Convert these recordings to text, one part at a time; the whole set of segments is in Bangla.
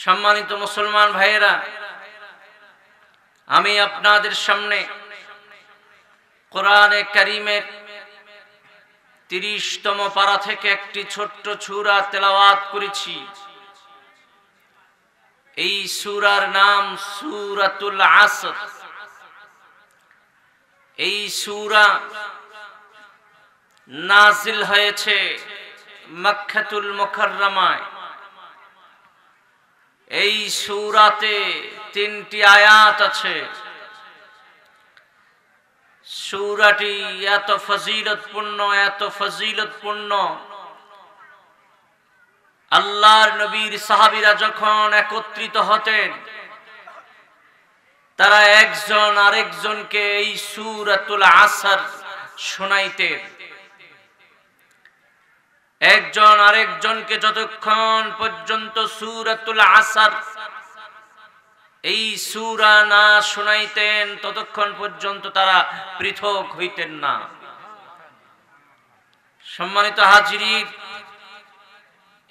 সম্মানিত মুসলমান ভাইয়েরা, আমি আপনাদের সামনে কোরআনে কারীমের ৩০তম পারা থেকে একটি ছোট্ট সূরা তেলাওয়াত করেছি। এই সূরার নাম সূরাতুল আসর। এই সূরা নাজিল হয়েছে মক্কাতুল মুকাররমায়। এই সূরাতে ৩টি আয়াত আছে। সূরাটি এত ফজিলতপূর্ণ, আল্লাহর নবীর সাহাবীরা যখন একত্রিত হতেন, তারা একজন আরেকজনকে এই সূরাতুল আসর শোনাইতেন। একজন আরেকজনকে যতক্ষণ পর্যন্ত সূরাতুল আসর এই সূরা না শোনাইতেন, ততক্ষণ পর্যন্ত তারা পৃথক হইতেন না। সম্মানিত হাজিরিন,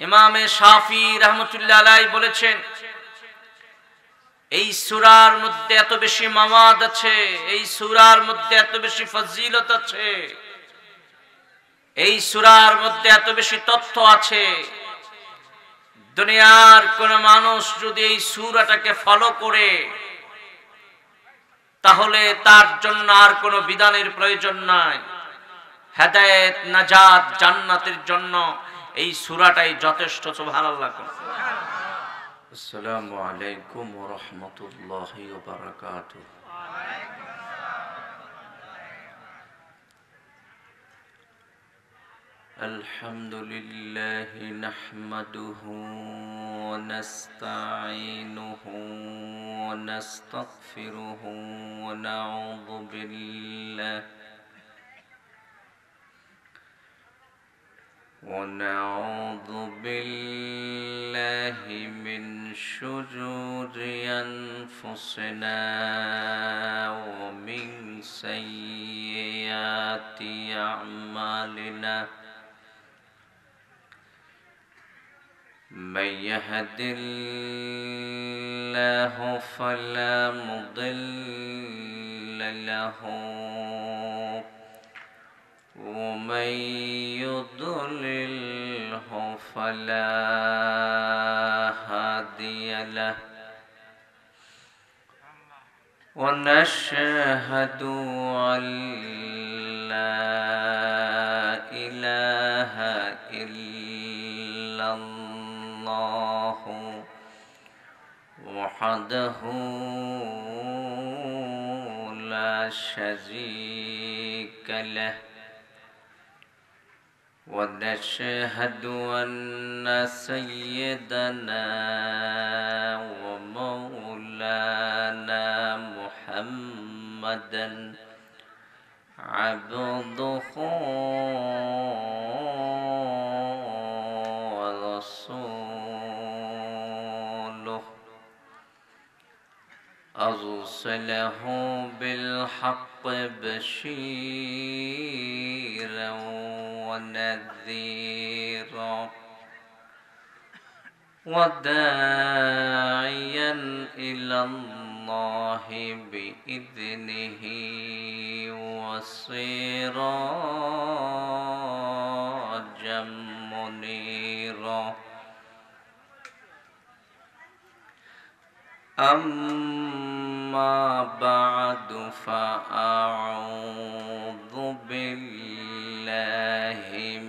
ইমামে শাফি রাহমাতুল্লাহ আলাইহি বলেছেন, এই সূরার মধ্যে এত বেশি মাওয়াদ আছে, এই সূরার মধ্যে এত বেশি ফজিলত আছে, এই সূরার মধ্যে এত বেশি তথ্য আছে, দুনিয়ার কোন মানুষ যদি এই সূরাটাকে ফলো করে, তাহলে তার জন্য আর কোনো বিধানের প্রয়োজন নাই। হেদায়েত, নাজাত, জান্নাতের জন্য এই সূরাটাই যথেষ্ট। সুবহানাল্লাহ। আসসালামু আলাইকুম ওয়া রাহমাতুল্লাহি ওয়া বারাকাতুহু। الحمد لله نحمده ونستعينه ونستغفره ونعوذ بالله من شرور أنفسنا ومن سيئات أعمالنا. من يهد الله فلا مضل له ومن يضلله فلا هادي له. ونشهد أن لا إله إلا الله وحده لا شريك له. ونشهد أن سيدنا ومولانا محمدا عبده ورسوله، أرسله بالحق بشيرا ونذيرا وداعيا إلى الله بإذنه وسراجا منيرا. أما بعد، فأعوذ بالله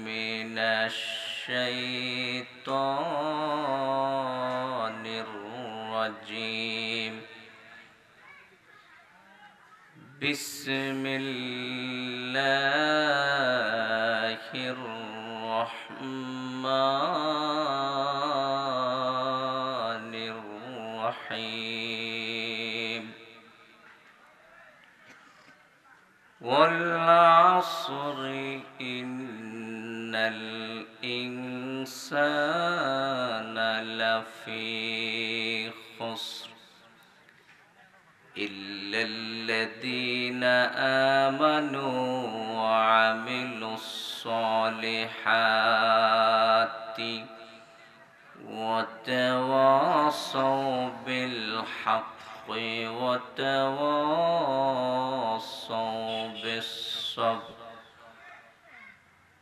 من الشيطان الرجيم. بسم الله الرحمن الرحيم. والعصر إن الإنسان لفي خسر إلا الذين آمنوا وعملوا الصالحات وتواصوا بالحق وتواصوا بالصبر.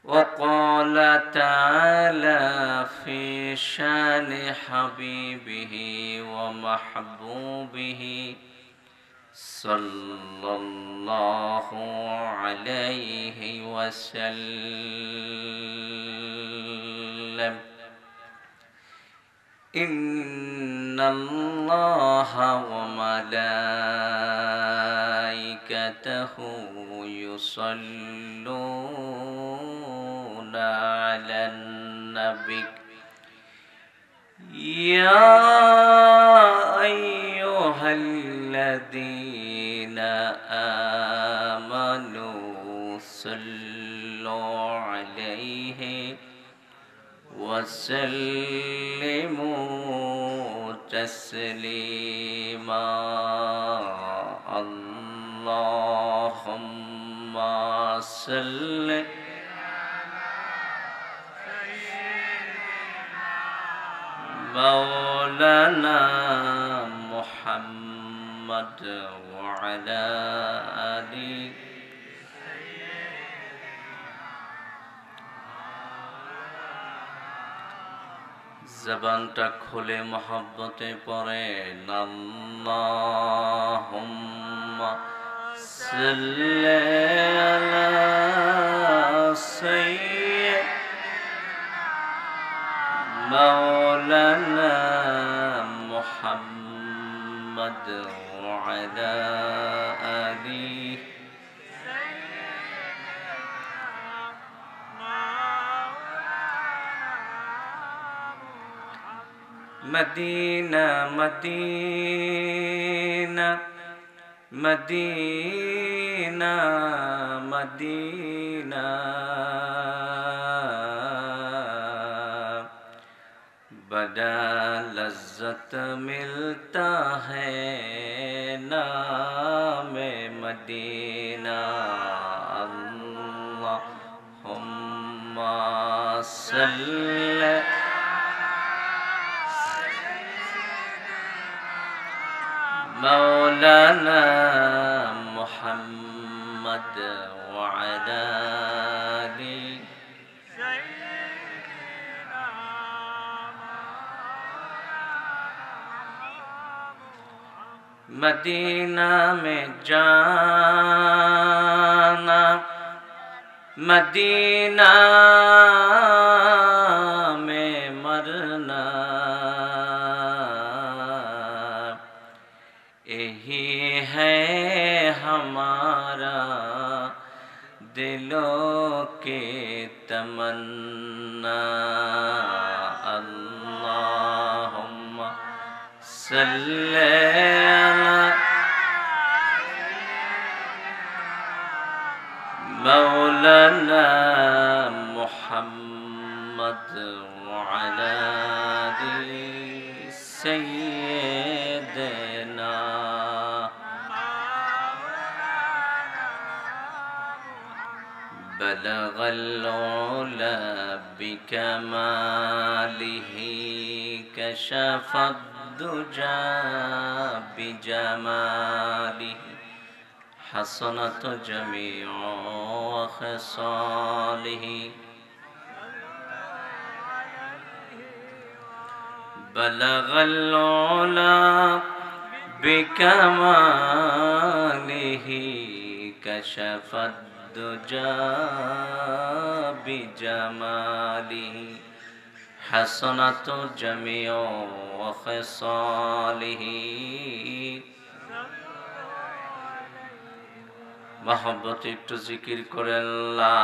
وقال تعالى في شان حبيبه ومحبوبه صلى الله عليه وسلم: إن الله وملائكته يصلون على النبي يا أيها الذين آمنوا صلوا عليه وسلموا تسليما. اللهم صل مولانا محمد وعلى آله জবানটা খুলে মহব্বতে পড়েন আল্লাহুম্মা সাল্লি আলা সাইয়্যিদিনা মাওলানা মুহাম্মদ ওয়া আলা আলিহি মদিনা মদিনা মদিনা মদিনা বড়া লজ্জত মিলতা হ্যায় নামে মদিনা। আল্লাহুম্মা সাল্লি مولانا محمد وعلى آله मदीना में जाना मदीना में मरना यही है हमारा दिलों के तमन्ना। अल्लाहुम्मा सल्ली अला मौलाना मुहम्मद व अला आलि सय्यिदना। बलगल उला बिकमालिही कशफद दुजा बिजमालिही हसनत जमीउ खसालिही। बलगल उला बिकमालिही कशफद दुजा बिजमालिही हसनत जमीउ खसालिही। मोहब्बत एकटू जिकिर करें ला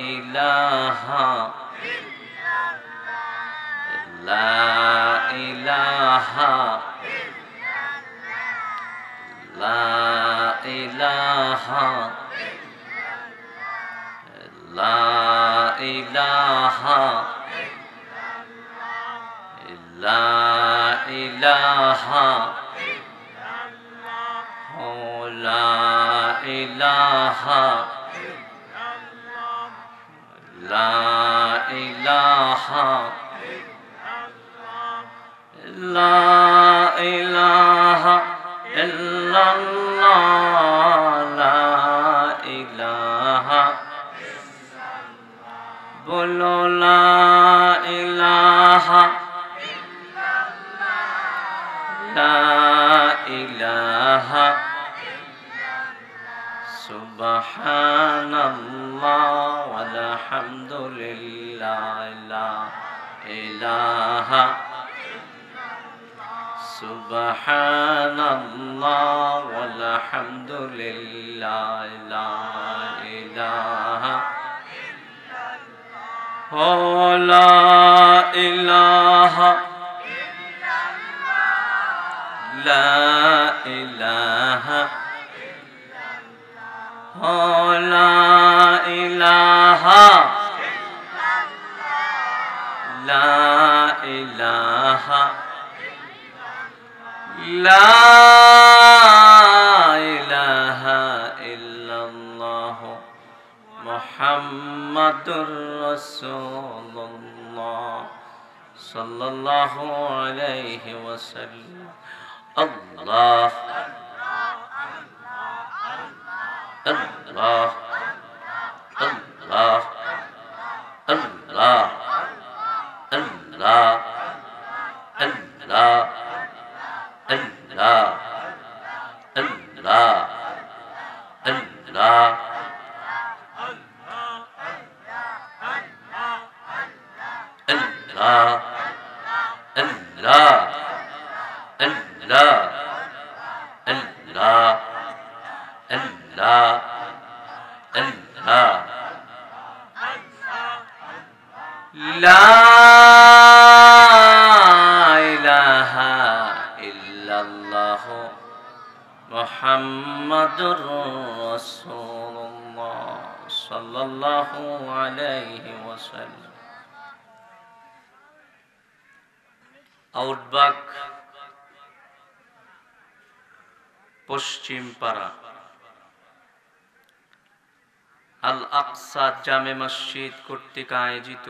इलाहा ला इलाहा ला इलाहा ला इलाहा ला इलाहा ला इलाहा ला इलाहा লা ইলাহা ইল্লাল্লাহ লা ইলাহা বলো লা ইলাহা লা ইলাহা সুবহানাল্লাহ ওয়ালহামদুলিল্লাহ লা ইলাহা সুবহানাল্লাহ ওয়ালহামদুলিল্লাহ লা ইলাহা লা ইলাহা লা ইলাহা লা ইলাহা লা ইলাহা লা ইলাহা ইল্লাল্লাহ মুহাম্মাদুর রাসূলুল্লাহ সাল্লাল্লাহু আলাইহি ওয়াসাল্লাম আল্লাহ আল্লাহ আল্লাহ আল্লাহ আল্লাহ আল্লাহ আল্লাহ আল্লাহ আল্লাহ আল্লাহ আল্লাহ আল্লাহ আল্লাহ আল্লাহ আল্লাহ লা ইলাহা ইল্লাল্লাহ মুহাম্মাদুর রাসূলুল্লাহ সাল্লাল্লাহু আলাইহি ওয়াসাল্লাম। আউটবাক পশ্চিম পাড়া আল আকসা জামে মসজিদ কর্তৃক আয়োজিত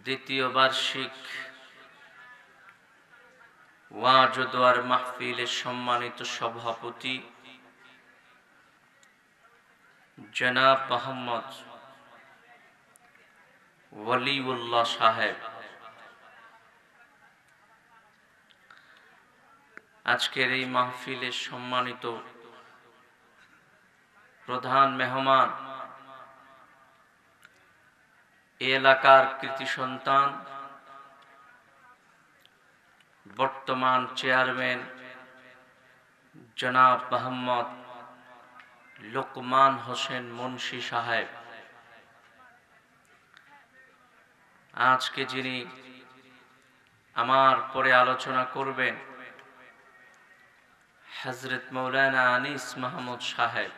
দ্বিতীয় বার্ষিক ওয়াজ ও দোয়ার মাহফিলের সম্মানিত সভাপতি জনাব মোহাম্মদ ওয়ালিউল্লাহ সাহেব, আজকের এই মাহফিলের সম্মানিত প্রধান মেহমান, এলাকার কৃতি সন্তান, বর্তমান চেয়ারম্যান জনাব মোহাম্মদ লোকমান হোসেন মুন্সি সাহেব, আজকে যিনি আমার পরে আলোচনা করবেন হযরত মাওলানা আনিস মাহমুদ সাহেব,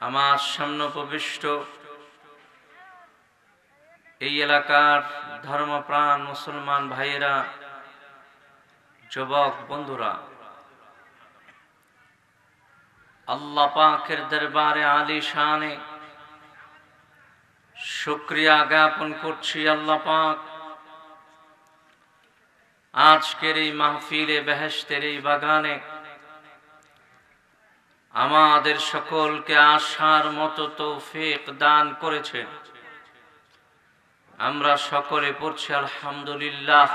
আমার সামনে উপবিষ্ট এই এলাকার ধর্মপ্রাণ মুসলমান ভাইয়েরা, যুবক বন্ধুরা, আল্লাহ পাকের দরবারে আলিশানে শুকরিয়া জ্ঞাপন করছি। আল্লাহ পাক আজকের এই মাহফিলে বেহেশতের এই বাগানে আমাদের সকলকে আসার মতো তৌফিক দান করেছেন। আমরা সকলে পড়ছি আলহামদুলিল্লাহ।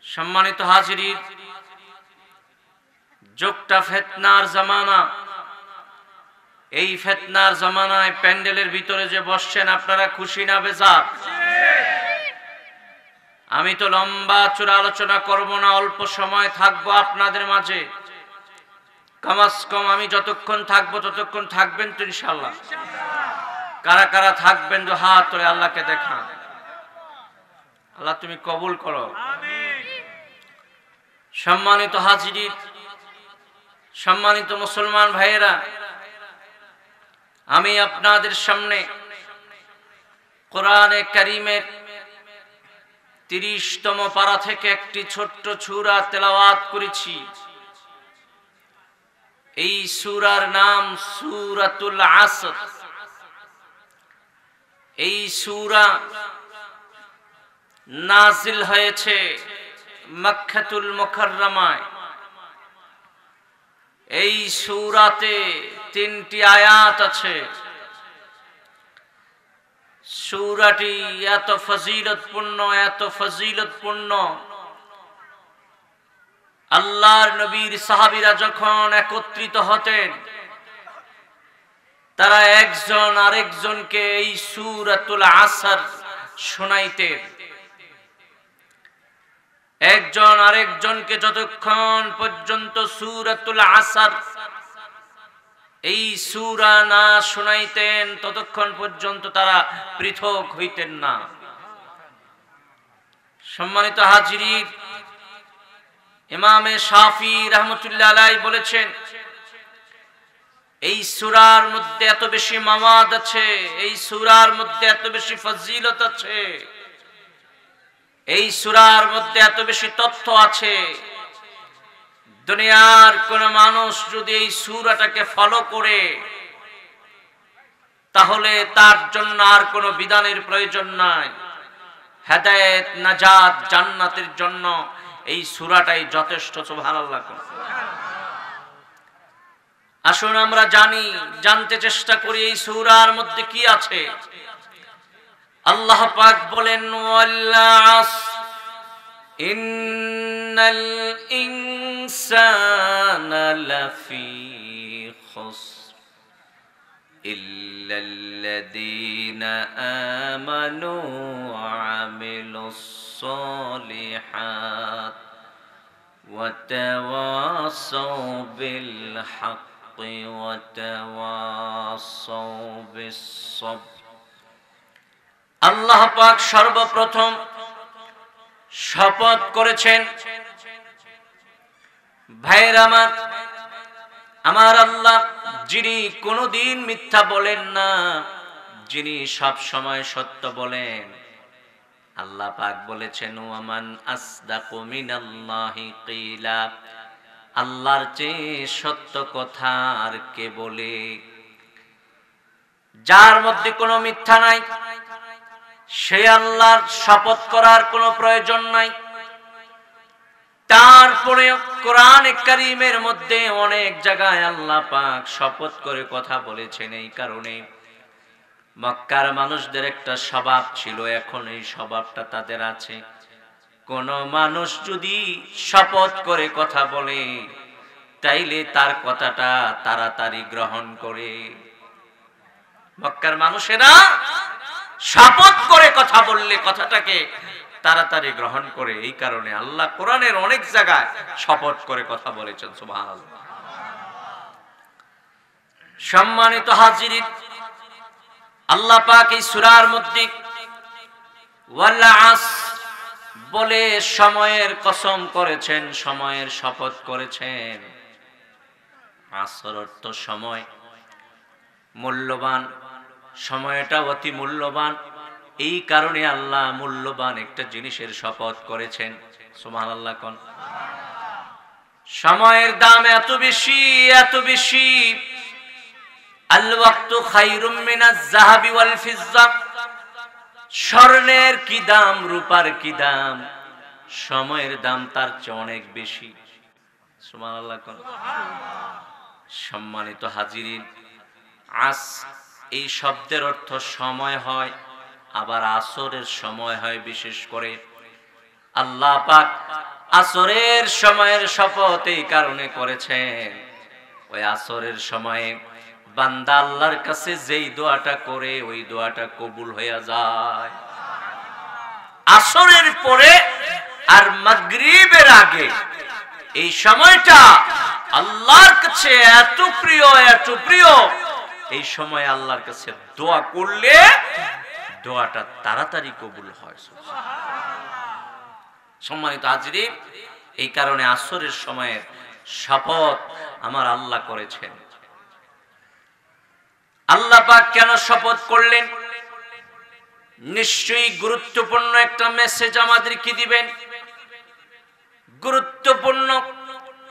সম্মানিত হাজিরিন, যুগটা ফিতনার জামানা। এই ফিতনার জামানায় প্যান্ডেলের ভিতরে যে বসছেন, আপনারা খুশি না বেজার? আমি তো লম্বা চূড়া আলোচনা করব না, অল্প সময় থাকবো আপনাদের মাঝে। কমাস কম আমি যতক্ষণ থাকবো ততক্ষণ থাকবেন তো ইনশাআল্লাহ? কারা কারা থাকবেন তো হাত তুলে আল্লাহকে দেখান। আল্লাহ তুমি কবুল করো। সম্মানিত হাজিরিন, সম্মানিত মুসলমান ভাইয়েরা, আমি আপনাদের সামনে কোরআনে কারীমের 30তম পারা থেকে একটি ছোট্ট সূরা তেলাওয়াত করেছি। এই সূরার নাম সূরাতুল আসর। এই সূরা নাজিল হয়েছে মক্কাতুল মুকাররমায়। এই সূরাতে 3টি আয়াত আছে। সূরাটি এত ফজিলতপূর্ণ, আল্লাহর নবীর সাহাবীরা যখন একত্রিত হতেন, তারা একজন আরেকজনকে এই সূরাতুল আসর শোনাইতেন। একজন আরেকজনকে যতক্ষণ পর্যন্ত সূরাতুল আসর এই সূরা না শোনাইতেন, ততক্ষণ পর্যন্ত তারা পৃথক হইতেন না। সম্মানিত হাজিরিন, ইমামে শাফি রাহমাতুল্লাহ আলাইহি বলেছেন, এই সূরার মধ্যে এত বেশি মাওয়াদ আছে, এই সূরার মধ্যে এত বেশি ফজিলত আছে, এই সূরার মধ্যে এত বেশি তথ্য আছে, দুনিয়ার কোন মানুষ যদি এই সূরাটাকে ফলো করে, তাহলে তার জন্য আর কোনো বিধানের প্রয়োজন নাই। হেদায়েত, নাজাত, জান্নাতের জন্য এই সূরাটাই যথেষ্ট। সুবহানাল্লাহ। আসুন আমরা জানতে চেষ্টা করি এই সূরার মধ্যে কি আছে। আল্লাহ পাক বলেন, ওয়াল আসর ইন্নাল ইনসানা লাফি খুসর ইল্লাল্লাযীনা আমানু ওয়া আমিলুস সালিহাত ওয়া তাওয়াসাউ বিল হাক্কি ওয়া তাওয়াসাউ বিস সবর। আল্লাহ পাক সর্বপ্রথম শপথ করেছেন, ভাইরা আমার আল্লাহ যিনি কোনোদিন মিথ্যা বলেন না, যিনি সব সময় সত্য বলেন, আল্লাহ পাক বলেছেন, ওয়ামান আসদাকু মিনাল্লাহি কিলা, আল্লাহর চেয়ে সত্য কথা আর কে বলে? যার মধ্যে কোনো মিথ্যা নাই, সে আল্লাহর শপথ করার কোনো প্রয়োজন নাই। তারপরে কোরআনে কারীমের মধ্যে অনেক জায়গায় আল্লাহ পাক শপথ করে কথা বলেছেন। এই কারণে মক্কার মানুষদের একটা স্বভাব ছিল, এখন এই স্বভাবটা তাদের আছে। কোন মানুষ যদি শপথ করে কথা বলে, তাইলে তার কথাটা তাড়াতাড়ি গ্রহণ করে। মক্কার মানুষেরা শপথ করে কথা বললে কথাটাকে তাড়াতাড়ি গ্রহণ করে। এই কারণে আল্লাহ কোরআনের অনেক জায়গায় শপথ করে কথা বলেছেন। সুবহানাল্লাহ। সম্মানিত হাজিরিন, আল্লাহ পাক এই সূরার মধ্যে ওয়াল আসর বলে সময়ের কসম করেছেন, সময়ের শপথ করেছেন। আসর অর্থ সময়, মূল্যবান। সময়টা অতি মূল্যবান, এই কারণে আল্লাহ মূল্যবান একটা জিনিসের শপথ করেছেন। সুবহানাল্লাহ। কোন সময়ের দাম এত বেশি, এত বেশি। আল ওয়াক্তু খায়রুম মিনাজ যাহাবি ওয়াল ফিজ্জা, স্বর্ণের কি দাম, রূপার কি দাম, সময়ের দাম তার চেয়ে অনেক বেশি। সুবহানাল্লাহ। কোন সম্মানিত হাজিরিন, এই শব্দের অর্থ সময় হয়, আবার আসরের সময় হয়। বিশেষ করে আল্লাহ পাক আসরের সময়ের শপথ এই কারণে করেছেন, ওই আসরের সময়ে বান্দা আল্লাহর কাছে যেই দোয়াটা করে, ওই দোয়াটা কবুল হয়ে যায়। আসরের পরে আর মাগরিবের আগে এই সময়টা আল্লাহর কাছে এত প্রিয়, এত প্রিয়। এই সময় আল্লাহর কাছে দোয়া করলে দোয়াটা তাড়াতাড়ি কবুল হয়। সম্মানিত হাজিরিন, এই কারণে আসরের সময়ের শপথ আমার আল্লাহ করেছেন। আল্লাহ পাক কেন শপথ করলেন? নিশ্চয়ই গুরুত্বপূর্ণ একটা মেসেজ আমাদেরকে দিবেন। গুরুত্বপূর্ণ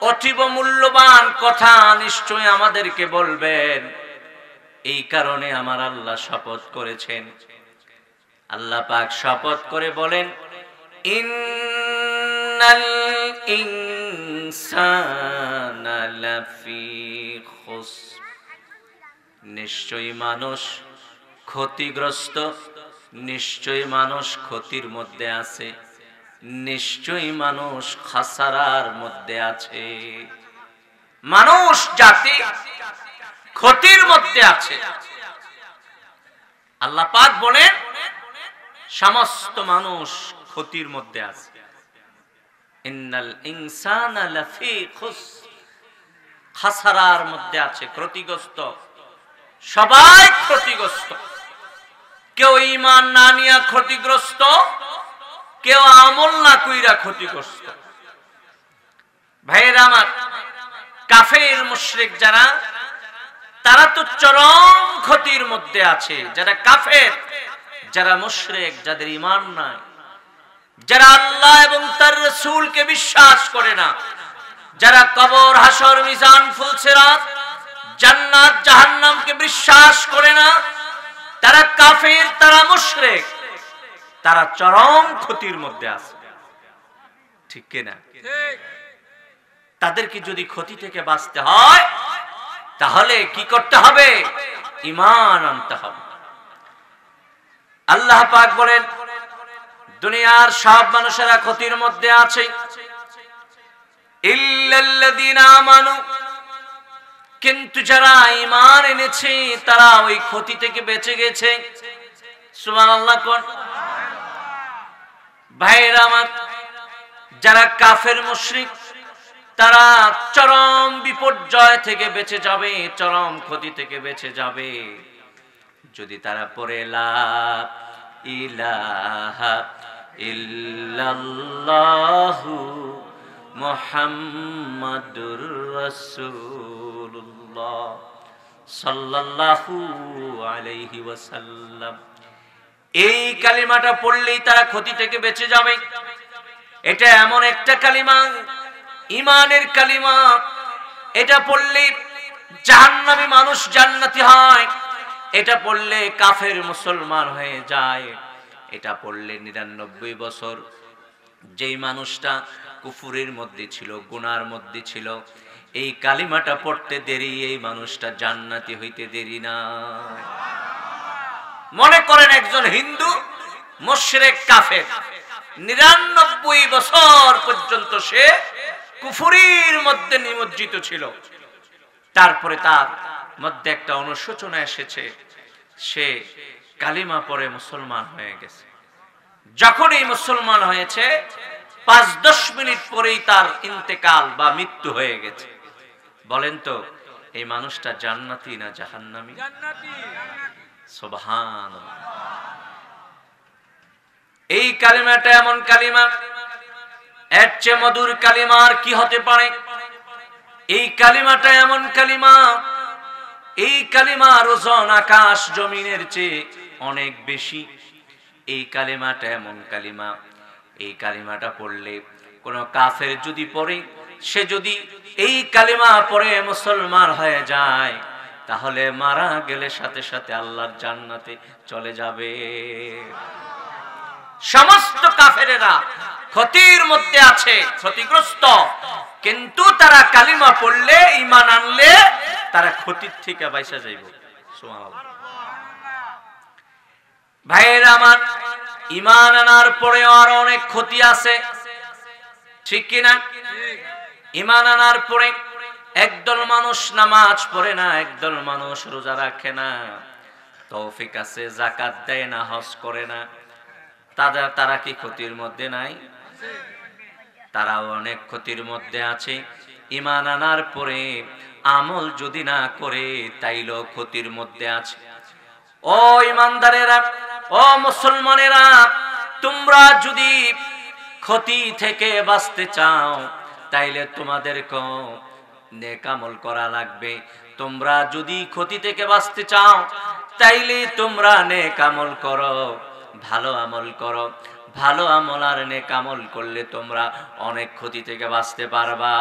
অতীব মূল্যবান কথা নিশ্চয় আমাদেরকে বলবেন। এই কারণে আমার আল্লাহ শপথ করেছেন। আল্লাহ পাক শপথ করে বলেন, ইন্নাল ইনসানা লাফি খুসর, নিশ্চয়ই মানুষ ক্ষতিগ্রস্ত, নিশ্চয়ই মানুষ ক্ষতির মধ্যে আছে, নিশ্চয়ই মানুষ খাসারার মধ্যে আছে। মানুষ জাতি ক্ষতির মধ্যে আছে। আল্লাহ পাক বলেন সমস্ত মানুষ ক্ষতির মধ্যে আছে। ইন্নাল ইনসানা লাফি খুসর, খাসারার মধ্যে আছে, ক্ষতিগ্রস্ত, সবাই ক্ষতিগ্রস্ত। কেউ ঈমান না নিয়ে ক্ষতিগ্রস্ত, কেউ আমল না কইরা ক্ষতিগ্রস্ত। ভাইয়েরা আমার, কাফের মুশরিক যারা, তারা তো চরম ক্ষতির মধ্যে আছে। যারা কাফের, যারা মুশরিক, যাদের ঈমান নাই, যারা আল্লাহ এবং তার রাসূলকে বিশ্বাস করে না, যারা কবর, হাসর, মিজান, ফুলসিরাত, জান্নাত, জাহান্নামকে বিশ্বাস করে না, তারা কাফের, তারা মুশরিক, তারা চরম ক্ষতির মধ্যে আছে। ঠিক কিনা? তাদেরকে যদি ক্ষতি থেকে বাঁচতে হয় তাহলে কি করতে হবে? ঈমান আনতে হবে। আল্লাহ পাক বলেন দুনিয়ার সব মানুষেরা ক্ষতির মধ্যে আছে, ইল্লাল্লাযীনা আমানু, কিন্তু যারা ঈমান এনেছে তারা ওই ক্ষতি থেকে বেঁচে গেছে। সুবহানাল্লাহ কোন? ভাইরা আমার, যারা কাফের মুশরিক তারা চরম বিপর্যয় থেকে বেঁচে যাবে, চরম ক্ষতি থেকে বেঁচে যাবে যদি তারা পড়ে লা ইলাহা ইল্লাল্লাহু মুহাম্মাদুর রাসূলুল্লাহ সাল্লাল্লাহু আলাইহি ওয়াসাল্লাম। এই কালিমাটা পড়লেই তারা ক্ষতি থেকে বেঁচে যাবে। এটা এমন একটা কালিমা, ঈমানের কালিমা। এটা পড়লে জাহান্নামী মানুষ জান্নাতি হয়, এটা পড়লে কাফের মুসলমান হয়ে যায়। এটা পড়লে 99 বছর যেই মানুষটা কুফুরের মধ্যে ছিল, গুনার মধ্যে ছিল, এই কালিমাটা পড়তে দেরি, এই মানুষটা জান্নাতি হইতে দেরি না। মনে করেন একজন হিন্দু মুশরিক কাফের, 99 বছর পর্যন্ত সে কুফুরির মধ্যে নিমজ্জিত ছিল। তারপরে তার মধ্যে একটা অনুশোচনা এসেছে, সে কালিমা পড়ে মুসলমান হয়ে গেছে। যখন এই মুসলমান হয়েছে 5-10 মিনিট পরেই তার ইন্তেকাল বা মৃত্যু হয়ে গেছে। বলেন তো এই মানুষটা জান্নাতি না জাহান্নামী? জান্নাতি। সুবহানাল্লাহ। এই কালিমাটা এমন কালিমা, এর চেয়ে মধুর কালিমা আর কি হতে পারে? এই কালিমাটা এমন কালিমা, এই কালিমার ওজন আকাশ জমিনের চেয়ে অনেক বেশি। এই কালিমাটা এমন কালিমা, এই কালিমাটা পড়লে কোন কাফের যদি পড়ে, সে যদি এই কালিমা পড়ে মুসলমান হয়ে যায়, তাহলে মারা গেলে সাথে সাথে আল্লাহর জান্নাতে চলে যাবে। সমস্ত কাফেরেরা ক্ষতির মধ্যে আছে, ক্ষতিগ্রস্ত, কিন্তু তারা কালিমা পড়লে, ঈমান আনলে তারা ক্ষতির থেকে বাইসা যাইব। সুবহানাল্লাহ। ভাইয়েরা আমার, ঈমান আনার পরেও আর অনেক ক্ষতি আছে, ঠিক কি না? ঈমান আনার পরে একদল মানুষ নামাজ পড়ে না, একদল মানুষ রোজা রাখে না, তৌফিক আছে যাকাত দেয় না, হজ করে না, তারা কি ক্ষতির মধ্যে নাই? তারাও অনেক ক্ষতির মধ্যে আছে। ঈমান আনার পরে আমল যদি না করে তাইলেও ক্ষতির মধ্যে আছে। ও ঈমানদারেরা, ও মুসলমানেরা, তোমরা যদি ক্ষতি থেকে বাঁচতে চাও তাইলে তোমাদেরকে নেক আমল করা লাগবে। তোমরা যদি ক্ষতি থেকে বাঁচতে চাও তাইলে তোমরা নেক আমল করো, ভালো আমল করো। ভালো আমল আর নেক আমল করলে তোমরা অনেক ক্ষতি থেকে বাঁচতে পারবা।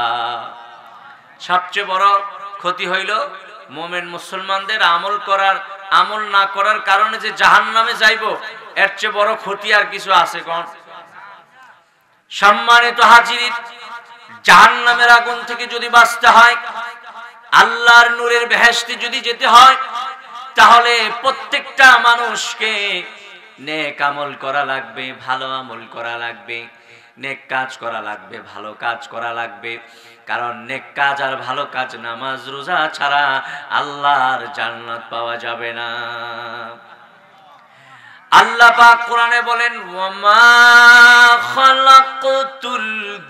সবচেয়ে বড় ক্ষতি হইল মুমিন মুসলমানদের আমল না করার কারণে যে জাহান্নামে যাইব, এর চেয়ে বড় ক্ষতি আর কিছু আছে কোন? সম্মানিত হাজির, জাহান্নামের আগুন থেকে যদি বাঁচতে হয়, আল্লাহর নূরের বেহেশতে যদি যেতে হয়, তাহলে প্রত্যেকটা মানুষকে নেক আমল করা লাগবে, ভালো আমল করা লাগবে, নেক কাজ করা লাগবে, ভালো কাজ করা লাগবে। কারণ নেক কাজ আর ভালো কাজ, নামাজ রোজা ছাড়া আল্লাহর জান্নাত পাওয়া যাবে না। আল্লাহ পাক কোরআনে বলেন, ওয়ামা খালাকতুল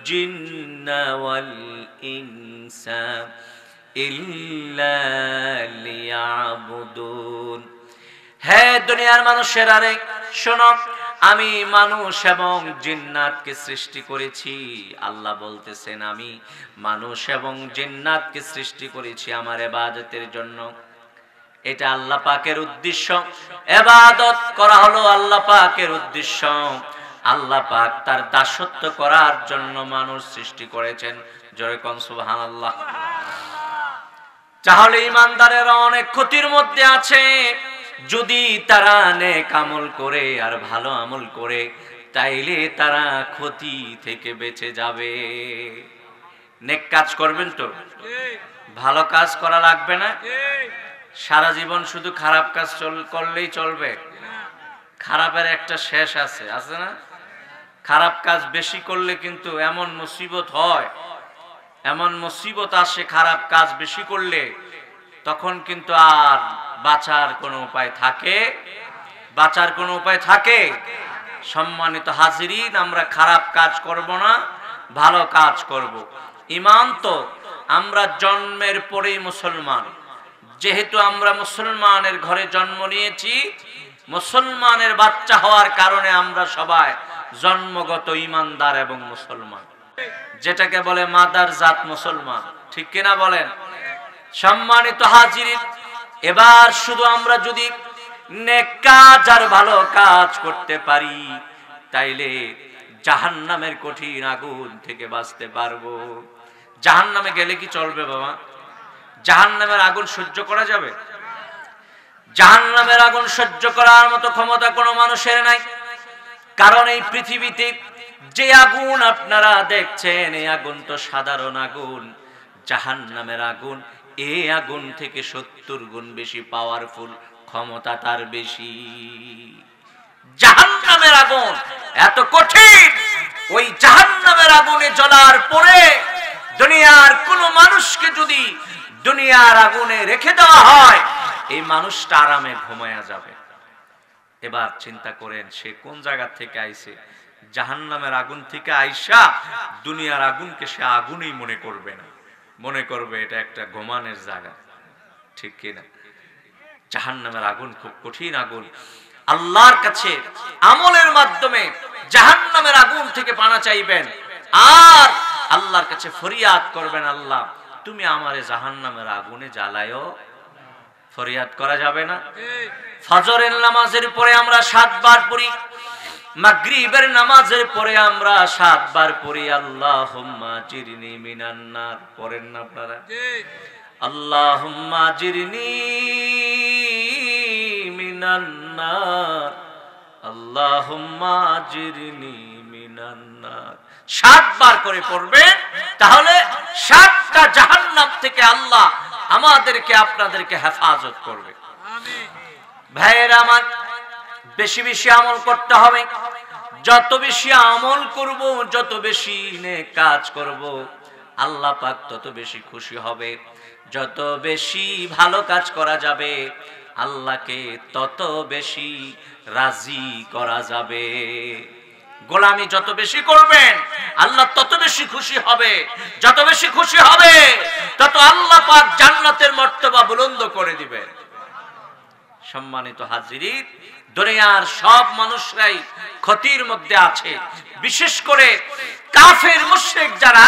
জিন্না ওয়াল ইনসা ইল্লা লিয়াবুদুন। হে দুনিয়ার মানুষেরা রে শোনো, আমি মানুষ এবং জিন্নাতকে সৃষ্টি করেছি। আল্লাহ বলতেছেন, আমি মানুষ এবং জিন্নাতকে সৃষ্টি করেছি আমার ইবাদতের জন্য। এটা আল্লাহ পাকের উদ্দেশ্য। ইবাদত করা হলো আল্লাহ পাকের উদ্দেশ্য। আল্লাহ পাক তার দাসত্ব করার জন্য মানুষ সৃষ্টি করেছেন। জোরে কোন সুবহানাল্লাহ। তাহলে ঈমানদারেরা অনেক ক্ষতির মধ্যে আছে। যদি তারা নেক আমল করে আর ভালো আমল করে, তাইলে তারা ক্ষতি থেকে বেঁচে যাবে। নেক কাজ করবেন তো, ভালো কাজ করা লাগবে না। সারা জীবন শুধু খারাপ কাজ করলেই চলবে? খারাপের একটা শেষ আছে, আছে না? খারাপ কাজ বেশি করলে কিন্তু এমন মুসিবত হয়, এমন মুসিবত আসে খারাপ কাজ বেশি করলে, তখন কিন্তু আর বাঁচার কোনো উপায় থাকে? বাঁচার কোনো উপায় থাকে? সম্মানিত হাজিরিন, আমরা খারাপ কাজ করব না, ভালো কাজ করব। ঈমান তো আমরা জন্মের পরেই মুসলমান। যেহেতু আমরা মুসলমানের ঘরে জন্ম নিয়েছি, মুসলমানের বাচ্চা হওয়ার কারণে আমরা সবাই জন্মগত ঈমানদার এবং মুসলমান, যেটাকে বলে মাদার জাত মুসলমান। ঠিক কিনা বলেন? সম্মানিত হাজিরিন, এবার শুধু আমরা যদি নেক কাজ আর ভালো কাজ করতে পারি, তাইলে জাহান্নামের কঠিন আগুন থেকে বাঁচতে পারবো। জাহান্নামে গেলে কি চলবে বাবা? জাহান্নামের আগুন সহ্য করা যাবে? জাহান্নামের আগুন সহ্য করার মতো ক্ষমতা কোনো মানুষের নাই। কারণ এই পৃথিবীতে যে আগুন আপনারা দেখছেন, এই আগুন তো সাধারণ আগুন। জাহান্নামের আগুন এই আগুন থেকে 70 গুণ বেশি পাওয়ারফুল, ক্ষমতা তার বেশি। জাহান্নামের আগুন এত কঠিন, ওই জাহান্নামের আগুনে জ্বলার পরে দুনিয়ার কোন মানুষকে যদি দুনিয়ার আগুনে রেখে দেওয়া হয়, এই মানুষটা আরামে ঘুমায়া যাবে। এবার চিন্তা করেন, সে কোন জায়গা থেকে আইছে? জাহান্নামের আগুন থেকে আইসা দুনিয়ার আগুনকে সে আগুনই মনে করবে না, মনে করবে এটা একটা ঘুমানোর জায়গা। ঠিক কিনা? জাহান্নামের আগুন খুব কঠিন আগুন। আল্লাহর কাছে আমলের মাধ্যমে জাহান্নামের আগুন থেকে পানা চাইবেন আর আল্লাহর কাছে ফরিয়াদ করবেন, আল্লাহ তুমি আমারে জাহান্নামের আগুনে জ্বালায়ো। ফরিয়াদ করা যাবে না? ফজরের নামাজের পরে আমরা 7 বার পড়ি, মাগরিবের নামাজের পরে আমরা 7 বার পড়ি আল্লাহুম্মা জিরনি মিনান নার। পড়েন না আপনারা? আল্লাহুম্মা জিরনি মিনান নার, আল্লাহুম্মা জিরনি মিনান নার। 7 বার করে পড়বেন, তাহলে 7টা জাহান্নাম থেকে আল্লাহ আমাদেরকে আপনাদেরকে হেফাজত করবে। আমিন। ভাইয়েরা আমার, বেশি বেশি আমল করতে হবে। যত বেশি আমল করব, যত বেশি নেক কাজ করব, আল্লাহ পাক তত বেশি খুশি হবে। যত বেশি ভালো কাজ করা যাবে, আল্লাহকে তত বেশি রাজি করা যাবে। গোলামি যত বেশি করবেন, আল্লাহ তত বেশি খুশি হবে। যত বেশি খুশি হবে, তত আল্লাহ পাক জান্নাতের মর্তবা বুলন্দ করে দিবেন। সম্মানিত হাজিরিন, দুনিয়ার সব মানুষরাই ক্ষতির মধ্যে আছে। বিশেষ করে কাফের মুশরিক যারা,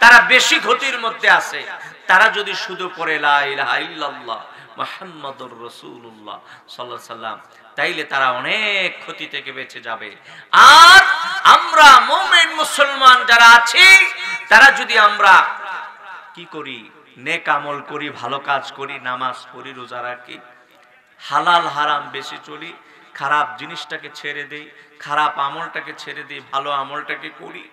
তারা বেশি ক্ষতির মধ্যে আছে। তারা যদি শুধু পড়ে লা ইলাহা ইল্লাল্লাহ মুহাম্মাদুর রাসূলুল্লাহ সাল্লাল্লাহু আলাইহি সাল্লাম, তাইলে তারা অনেক ক্ষতি থেকে বেঁচে যাবে। আর আমরা মুমিন মুসলমান যারা আছি, তারা যদি আমরা কি করি? নেক আমল করি, ভালো কাজ করি, নামাজ পড়ি, রোজা রাখি, হালাল হারাম বেশি চলি, খারাপ জিনিসটাকে ছেড়ে দেই, খারাপ আমলটাকে ছেড়ে দিই, ভালো আমলটাকে করি,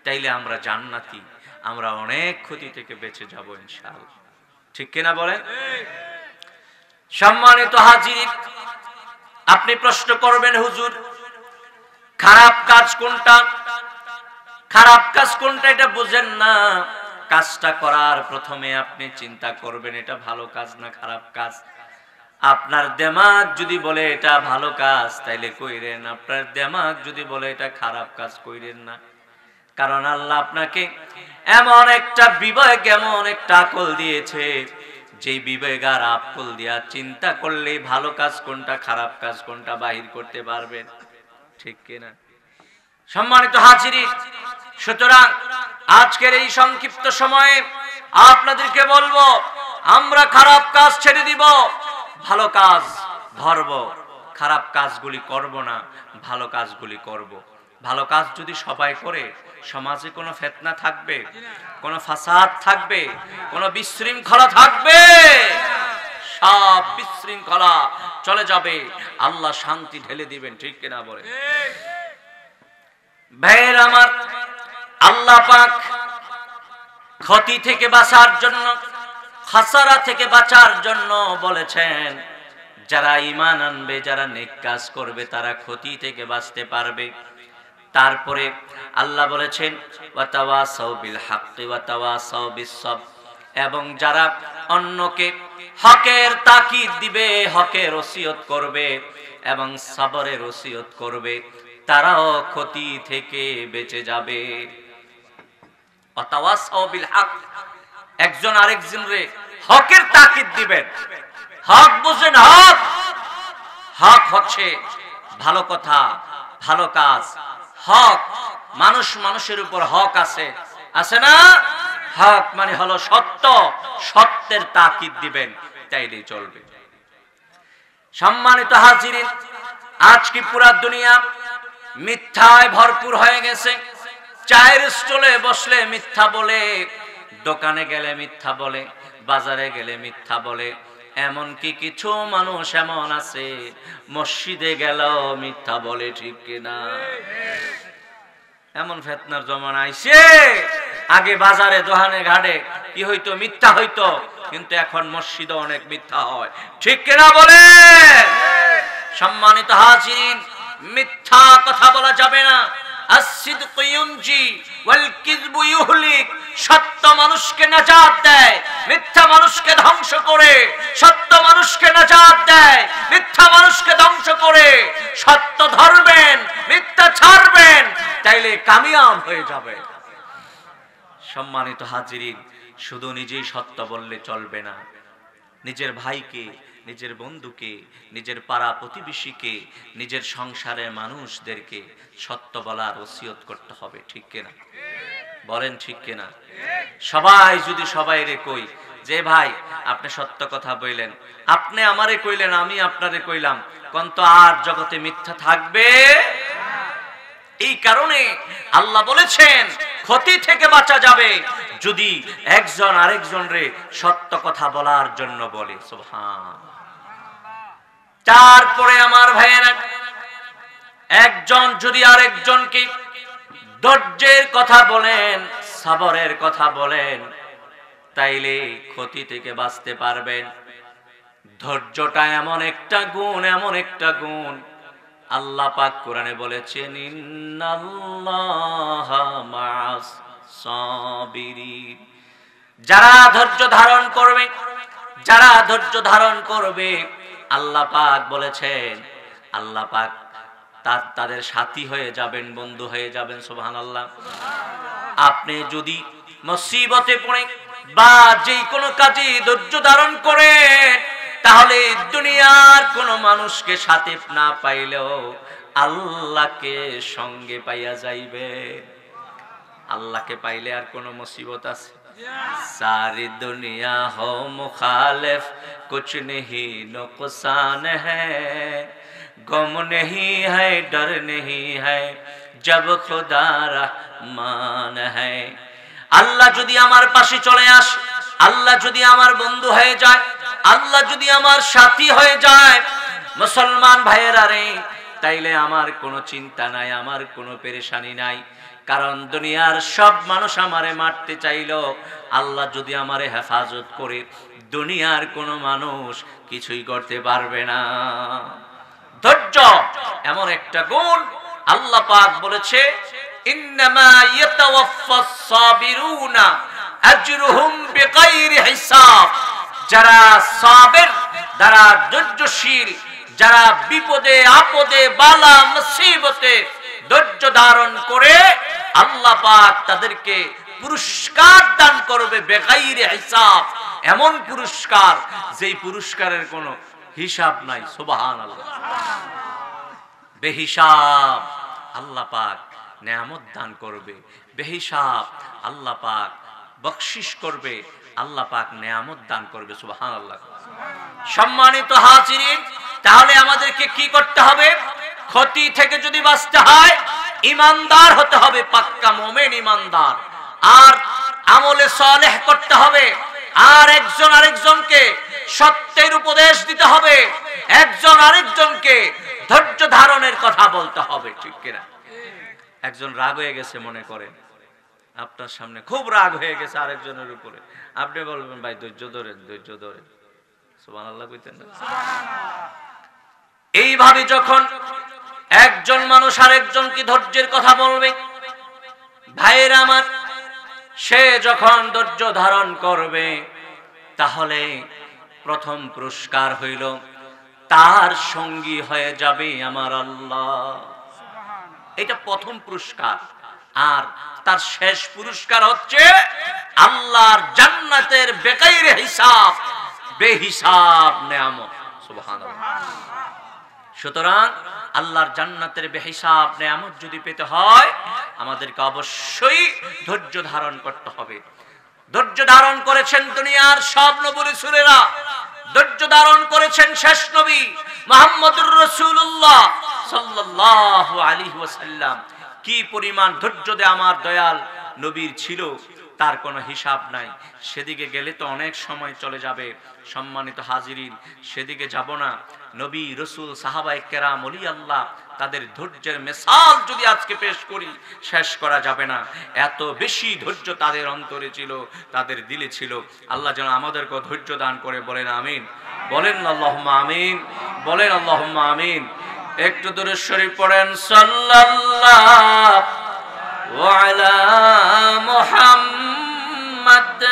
তাইলে আমরা জান্নাতি, আমরা অনেক ক্ষতি থেকে বেঁচে যাব ইনশাআল্লাহ। ঠিক কিনা বলেন? সম্মানিত হাজির, আপনি প্রশ্ন করবেন, হুজুর খারাপ কাজ কোনটা? খারাপ কাজ কোনটা এটা বুঝেন না। কাজটা করার প্রথমে আপনি চিন্তা করবেন এটা ভালো কাজ না খারাপ কাজ। আপনার দিমাগ যদি বলে এটা ভালো কাজ তাইলে কইরেন, আপনার দিমাগ যদি বলে এটা খারাপ কাজ কইরেন না। কারণ আল্লাহ আপনাকে এমন একটা বিবেক, এমন একটা আকল দিয়েছে, যে বিবেক আর আকল দিয়া চিন্তা করলেই ভালো কাজ কোনটা খারাপ কাজ কোনটা বাহির করতে পারবেন। ঠিক কিনা? সম্মানিত হাজিরি, সুতরাং আজকের এই সংক্ষিপ্ত সময়ে আপনাদেরকে বলবো, আমরা খারাপ কাজ ছেড়ে দিব, ভালো কাজ ধরব, খারাপ কাজগুলি করব না, ভালো কাজগুলি করব। ভালো কাজ যদি সবাই করে, সমাজে কোনো ফিতনা থাকবে, কোনো ফাসাদ থাকবে, কোনো বিশৃঙ্খলা থাকবে? সব বিশৃঙ্খলা চলে যাবে, আল্লাহ শান্তি ঢেলে দিবেন। ঠিক কিনা বলে? ভাইয়ের আমার, আল্লাহ পাক ক্ষতি থেকে বাঁচার জন্য, খাসারা থেকে বাঁচার জন্য বলেছেন, যারা ঈমান আনবে, যারা নেক কাজ করবে, তারা ক্ষতি থেকে বাঁচতে পারবে। তারপরে আল্লাহ বলেছেন ওয়াতাওয়াসাউ বিল হাক্কি ওয়াতাওয়াসাউ বিস সবর, এবং যারা অন্যকে হকের তাকিদ দিবে, হকের ওসিয়ত করবে এবং সবরের ওসিয়ত করবে, তারাও ক্ষতি থেকে বেঁচে যাবে। ওয়াতাওয়াসাউ বিল হক, একজন আরেকজনরে হকের তাকিদ দিবেন। হক বুঝেন? হক, হক হচ্ছে ভালো কথা, ভালো কাজ। হক, মানুষ মানুষের উপর হক আছে, আছে না? হক মানে হলো সত্য, সত্যের তাকিদ দিবেন, তাইলেই চলবে। সম্মানিত হাজিরিন, আজকে পুরা দুনিয়া মিথ্যায় ভরপুর হয়ে গেছে। চায়ের স্টলে বসলে মিথ্যা বলে, দোকানে গেলে মিথ্যা বলে, বাজারে গেলে মিথ্যা বলে, এমনকি কিছু মানুষ এমন আছে মসজিদে গেলেও মিথ্যা বলে। ঠিক কিনা? এমন ফিতনার জমানা আইছে। আগে বাজারে দোকানে ঘাটে কি হইতো? মিথ্যা হইতো, কিন্তু এখন মসজিদে অনেক মিথ্যা হয়। ঠিক কিনা বলে? সম্মানিত হাজিরিন, মিথ্যা কথা বলা যাবে না। আসিদকু ইউনজি ওয়াল কিযবু ইউহলিক, সত্য মানুষকে নাজাত দেয়, মিথ্যা মানুষকে ধ্বংস করে। সত্য মানুষকে নাজাত দেয়, মিথ্যা মানুষকে ধ্বংস করে। সত্য ধরবেন, মিথ্যা ছাড়বেন, তাইলে কামিয়াব হয়ে যাবে। সম্মানিত হাজিরিন, শুধু নিজেই সত্য বললে চলবে না, নিজের ভাইকে, নিজের বন্ধুকে, নিজের পাড়া প্রতিবেশীকে, নিজের সংসারের মানুষদেরকে সত্য বলার ওসিয়ত করতে হবে। ঠিক কিনা বলেন? ঠিক কিনা? সবাই যদি সবাইরে কই যে ভাই আপনি সত্য কথা বললেন, আপনি আমারে কইলেন, আমি আপনারে কইলাম, কোন তো আর জগতে মিথ্যা থাকবে? এই কারণে আল্লাহ বলেছেন ক্ষতি থেকে বাঁচা যাবে যদি একজন আরেকজনরে সত্য কথা বলার জন্য বলে। সুবহান। তারপরে আমার ভাইয়েরা, একজন যদি আরেকজনকে ধৈর্যের কথা বলেন, সবরের কথা বলেন, তাইলে ক্ষতি থেকে বাঁচতে পারবেন। ধৈর্যটা এমন একটা গুণ, এমন একটা গুণ, আল্লাহ পাক কোরআনে বলেছেন ইন্নাল্লাহা মা'আস সাবিরিন। যারা ধৈর্য ধারণ করবে, যারা ধৈর্য ধারণ করবে, আল্লাহ পাক বলেছেন, আল্লাহ পাক তাদের সাথী হয়ে যাবেন, বন্ধু হয়ে যাবেন। সুবহানাল্লাহ। আপনি যদি মুসিবতে পড়ে বা যে কোনো কাজে ধৈর্য ধারণ করেন, তাহলে দুনিয়ার কোনো মানুষকে সাথে না পাইলেও আল্লাহকে সঙ্গে পাইয়া যাইবে। আল্লাহকে পাইলে আর কোনো মুসিবত আছে? सारी दुनिया हो मुखालिफ कुछ नहीं नुकसान है, गम नहीं है डर नहीं है जब खुदा रहमान है। আল্লাহ যদি আমার পাশে চলে আসে, আল্লাহ যদি আমার বন্ধু হয়ে যায়, আল্লাহ যদি আমার সাথী হয়ে যায়, মুসলমান ভাইয়েরা রে, তাইলে আমার কোনো চিন্তা নাই, আমার কোনো পেরেশানি নাই। কারণ দুনিয়ার সব মানুষ আমারে মারতে চাইলো, আল্লাহ যদি আমারে হেফাজত করে, দুনিয়ার কোনো মানুষ কিছুই করতে পারবে না। ধৈর্য এমন একটা গুণ, আল্লাহ পাক বলেছে ইন্নামা ইয়াতাওয়াফফাস সাবিরুনা আজরুহুম বিগাইরি হিসাব। যারা সাবির, যারা ধৈর্যশীল, যারা বিপদে আপদে বালা মুসিবতে ধৈর্য ধারণ করে, আল্লাহ পাক তাদেরকে পুরস্কার দান করবে বেগাইরে হিসাব। এমন পুরস্কার যেই পুরস্কারের কোনো হিসাব নাই। সুবহানাল্লাহ। বেহিসাব আল্লাহ পাক নেয়ামত দান করবে, বেহিসাব আল্লাহ পাক বকশিশ করবে, আল্লাহ পাক নেয়ামত দান করবে। সুবহানাল্লাহ। সম্মানিত হাজিরিন, তাহলে আমাদেরকে কি করতে হবে? ক্ষতি থেকে যদি বাঁচতে হয়, ইমানদার হতে হবে, পাক্কা মুমিন ইমানদার। আর আমলে সালেহ করতে হবে, আর একজন আরেকজনকে সত্যের উপদেশ দিতে হবে, একজন আরেকজনকে ধৈর্য ধারণের কথা বলতে হবে। ঠিক কিনা? একজন রাগ হয়ে গেছে, মনে করেন আপনার সামনে খুব রাগ হয়ে গেছে আরেকজনের উপরে, আপনি বলবেন ভাই ধৈর্য ধরেন, ধৈর্য ধরেন। সুবহানাল্লাহ কইতেন না? এইভাবে যখন একজন মানুষ আরেকজনকে ধৈর্যের কথা বলবে, ভাইয়েরা আমার, সে যখন ধৈর্য ধারণ করবে, তাহলে প্রথম পুরস্কার হইল তার সঙ্গী হয়ে যাবে আমার আল্লাহ। এটা প্রথম পুরস্কার। আর তার শেষ পুরস্কার হচ্ছে আল্লাহর জান্নাতের বেগাইরে হিসাব, বেহিসাব নেয়ামত। সুবহানাল্লাহ। সুতরাং আল্লাহর জান্নাতের বেহিসাব নেয়ামত যদি পেতে হয়, আমাদেরকে অবশ্যই ধৈর্য ধারণ করতে হবে। ধৈর্য ধারণ করেছেন দুনিয়ার সব নবী রাসূলেরা, ধৈর্য ধারণ করেছেন শেষ নবী মুহাম্মদুর রাসূলুল্লাহ সাল্লাল্লাহু আলাইহি ওয়াসাল্লাম। কি পরিমাণ ধৈর্য দে আমার দয়াল নবীর ছিল, তার কোনো হিসাব নাই। সেদিকে গেলে তো অনেক সময় চলে যাবে। সম্মানিত হাজিরিন, সেদিকে যাব না। নবী রাসূল সাহাবায়ে কেরাম ওলি আল্লাহ, তাদের ধৈর্যের মিসাল যদি আজকে পেশ করি, শেষ করা যাবে না। এত বেশি ধৈর্য তাদের অন্তরে ছিল, তাদের দিলে ছিল। আল্লাহ যেন আমাদেরকে ধৈর্য দান করে। বলেন আমিন, বলেন আল্লাহুম্মা আমিন, বলেন আল্লাহুম্মা আমিন। একটু দরুদ শরীফ পড়েন। সাল্লাল্লাহু আলা মুহাম্মাদ,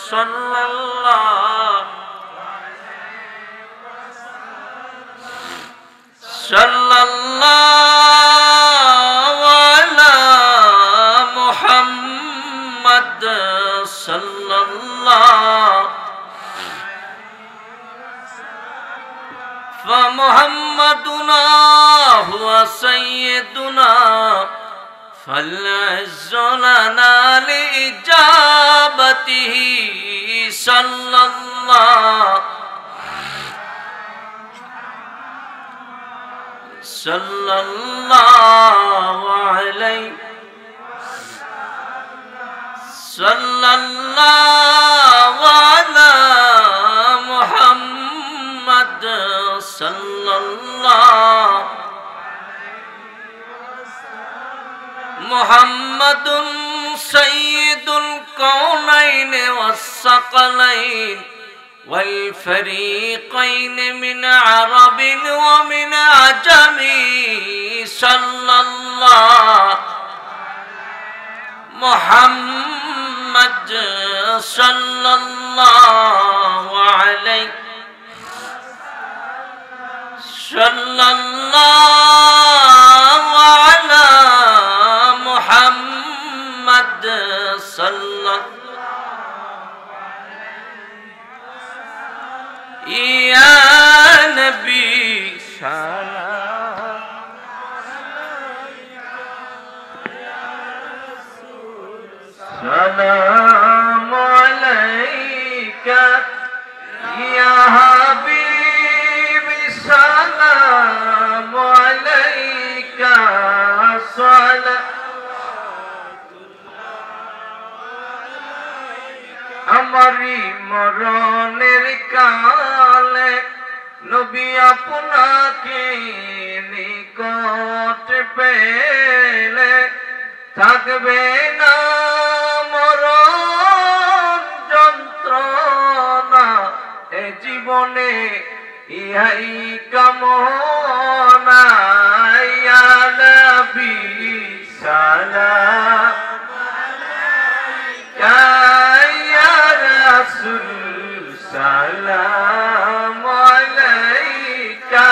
সাল্লাল্লাহু আলা মুহাম্মাদ, সাল্লাল্লাহু فمحمدنا هو سيدنا فالعز لنا لإجابته صلى الله صلى الله عليه صلى الله على محمد صلى الله محمد سيد الكونين والثقلين والفريقين من عرب ومن عجم صلى الله محمد صلى الله عليه صلى الله على محمد صلى يا نبي سلام سلام عليك يا حبيبي سلام عليك নবী আপনাকে নিকট পেলে থাকবে না মরণ যন্ত্রণা এ জীবনে ইহাই কামনা ইয়া নবী সালাম আলাইকা ইয়া রাসূল সালাম আলাইকা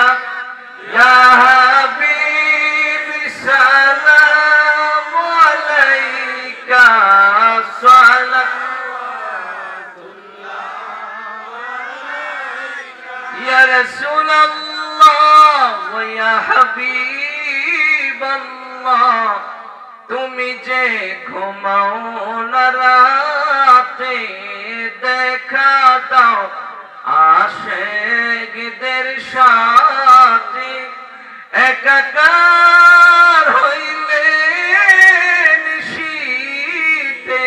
ইয়া হাবিব সালাম আলাইকা ইয়া রাসূলুল্লাহ ওয়া ইয়া হাবিবাল্লাহ তুমি যে ঘুমাও না রাতে দেখা দাও আশিকদের সাথে একাকার হইলে নিশীতে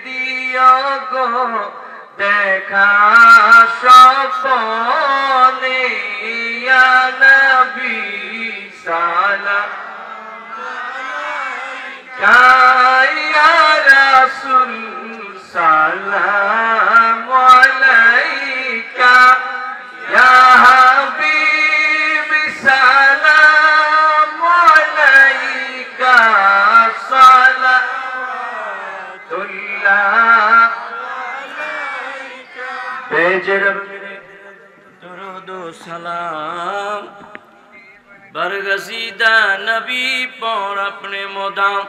দিও গো দেখা স্বপ্নে ইয়া নবী সালাম আলাইকা ইয়া রাসূল সালাম আলাইকা ইয়া হাবিব সালাম আলাইকা সালাতুল্লাহ भेज रब दुरूद सलाम बरगज़ीदा नबी पर अपने मोदाम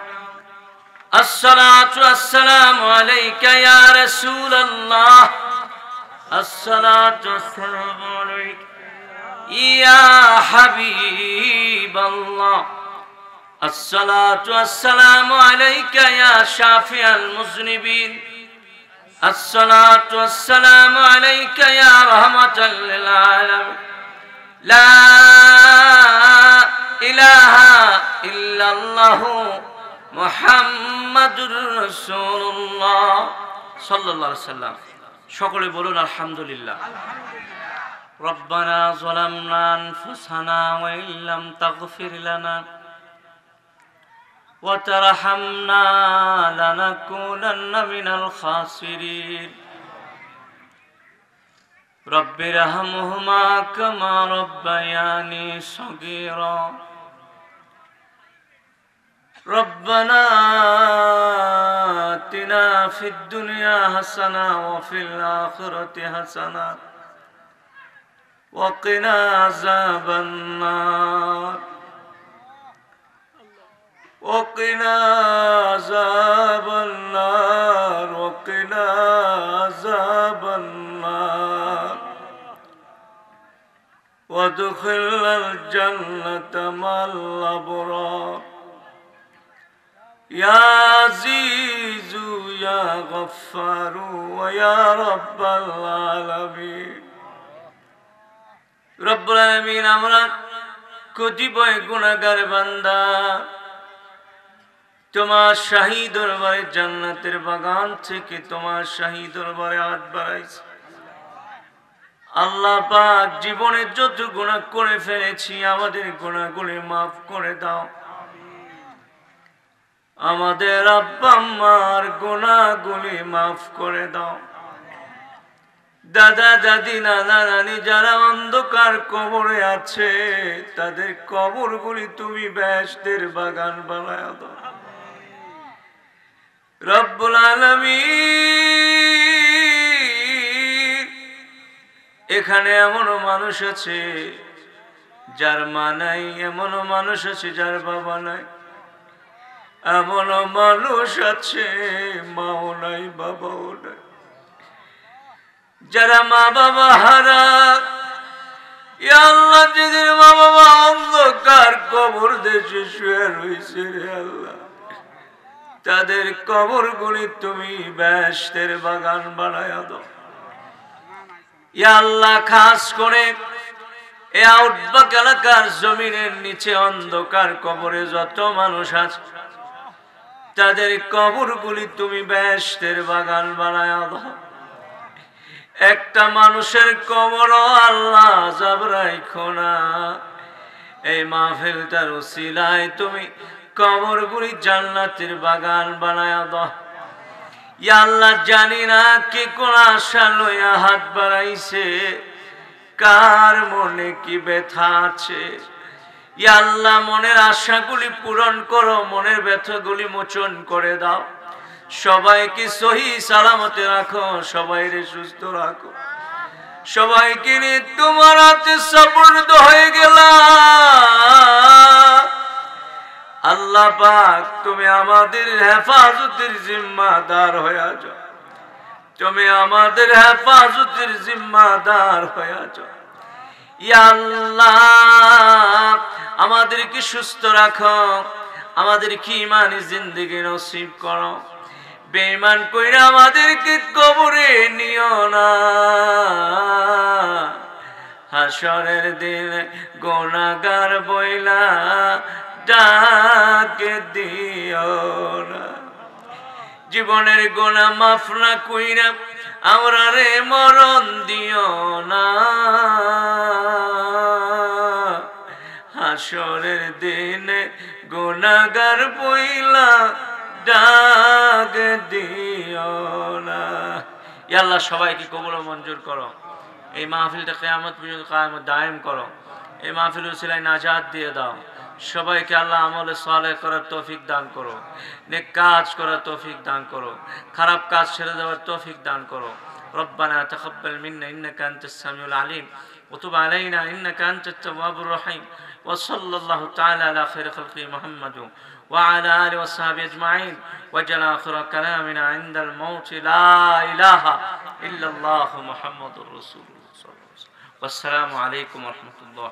अस्सलातु अस्सलामु अलैका या रसूल अल्लाह अस्सलातु अस्सलामु अलैका या हबीब अल्लाह अस्सलातु अस्सलामु अलैका या शाफिअल मुज़निबीन अस्सलातु अस्सलामु अलैका या रहमतल लिल आलमीन ला इलाहा इल्लल्लाह मुहम्मदुर रासूलुल्लाह सल्लल्लाहु अलैहि वसल्लम সকলে বলুন আলহামদুলিল্লাহ রব্বানা যালামনা আনফুসানা ওয়া ইল্লাম তাগফির লানা وترحمنا لنكونن من الخاسرين رب ارحمهما كما ربياني صغيرا ربنا آتنا في الدنيا حسنة وفي الآخرة حسنة وقنا عذاب النار وقنا عذاب النار وقنا عذاب النار وادخلنا الجنة مع الأبرار يا عزيز يا غفار ويا رب العالمين رب العالمين আমরা কতিপয় গুনাহগার বান্দা তোমার শাহী দরবারে জান্নাতের বাগান থেকে তোমার শাহী দরবারে হাত বাড়াইছি আল্লাহ পাক জীবনে যত গুনাহ করে ফেলেছি আমাদের গুনাহগুলি maaf করে দাও আমাদের আব্বা আম্মার গুনাহগুলি maaf করে দাও দাদা দাদি নানা নানি যারা অন্ধকার কবরে আছে তাদের কবরগুলি তুমি বেহেশতের বাগান বানায় দাও রব্বুল আলামিন এখানে এমনও মানুষ আছে যার মা নাই এমনও মানুষ আছে যার বাবা নাই এমনও মানুষ আছে মাও নাই বাবাও নাই যারা মা বাবা হারা ইয়া আল্লাহ যাদের মা বাবা অন্ধকার কবর দেশে শুয়ে রয়েছে রে আল্লাহ তাদের কবরগুলি তুমি বেহেশতের বাগান বানায় দাও ইয়া আল্লাহ খাস করে এই আউটবাক এলাকার জমিনের নিচে অন্ধকার কবরে যত মানুষ আছে তাদের কবরগুলি তুমি বেহেশতের বাগান বানায় দাও একটা মানুষের কবরও আল্লাহ আযাব রাইখো না। এই মাহফিলটার উসিলায় তুমি কবরগুলি জান্নাতের বাগান বানায়া দাও। ইয়া আল্লাহ, জানি না কি কোন আশা লইয়া হাত বাড়াইছে, কার মনে কি ব্যথা আছে। ইয়া আল্লাহ, মনের আশাগুলি পূরণ করো, মনের ব্যথাগুলি মোচন করে দাও। সবাইকে সহি সালামতে রাখো, সবাইকে সুস্থ রাখো। সবাইকে নিয়ে তোমার হাতে সুপর্দ হয়ে গেলাম। আল্লাহ পাক, তুমি আমাদের হেফাজতের জিম্মাদার হয়ে যাও। তুমি আমাদের হেফাজতের জিম্মাদার হয়ে যাও। ইয়া আল্লাহ, আমাদেরকে সুস্থ রাখো, আমাদেরকে ঈমানি জিন্দেগি নসিব করো। বেঈমান কইরা আমাদেরকে কবরে নিও না। হাসরের দিন গুনাহগার বইলা ডাক দিও না। জীবনের গুনাহ মাফ না কইরা আমরা রে মরণ দিও না। হাসরের দিনে গুনাহগার বইলা ডাক দিও না। ইয়া আল্লাহ, সবাইকে কবুল ও মঞ্জুর করো। এই মাহফিলটা কিয়ামত পর্যন্ত কায়েম ও দায়েম করো। এই মাহফিলের উসিলায় নাজাত দিয়ে দাও। সবাইকে আল্লাহ আমলে সালেহ করার তৌফিক দান করো, নেক কাজ করার তৌফিক দান করো, খারাপ কাজ ছেড়ে দেওয়ার তৌফিক দান করো। রব্বানা তাকাব্বাল মিন্না ইন্নাকা আনতাস সামিউল আলিম ওয়া তুব আলাইনা ইন্নাকা আনতাত তাওয়াবুর রহিম। ওয়া সাল্লাল্লাহু তাআলা আলা খায়রি খালকি মুহাম্মাদ ওয়া আলা আলিহি ওয়া সাহবিহি আজমাইন। ওয়াজআল আখিরা কালামিনা ইনদাল মাউত লা ইলাহা ইল্লাল্লাহু মুহাম্মাদুর রাসূলুল্লাহ সাল্লাল্লাহু আলাইহি ওয়া সাল্লাম। ওয়াসসালামু আলাইকুম ওয়া রাহমাতুল্লাহ।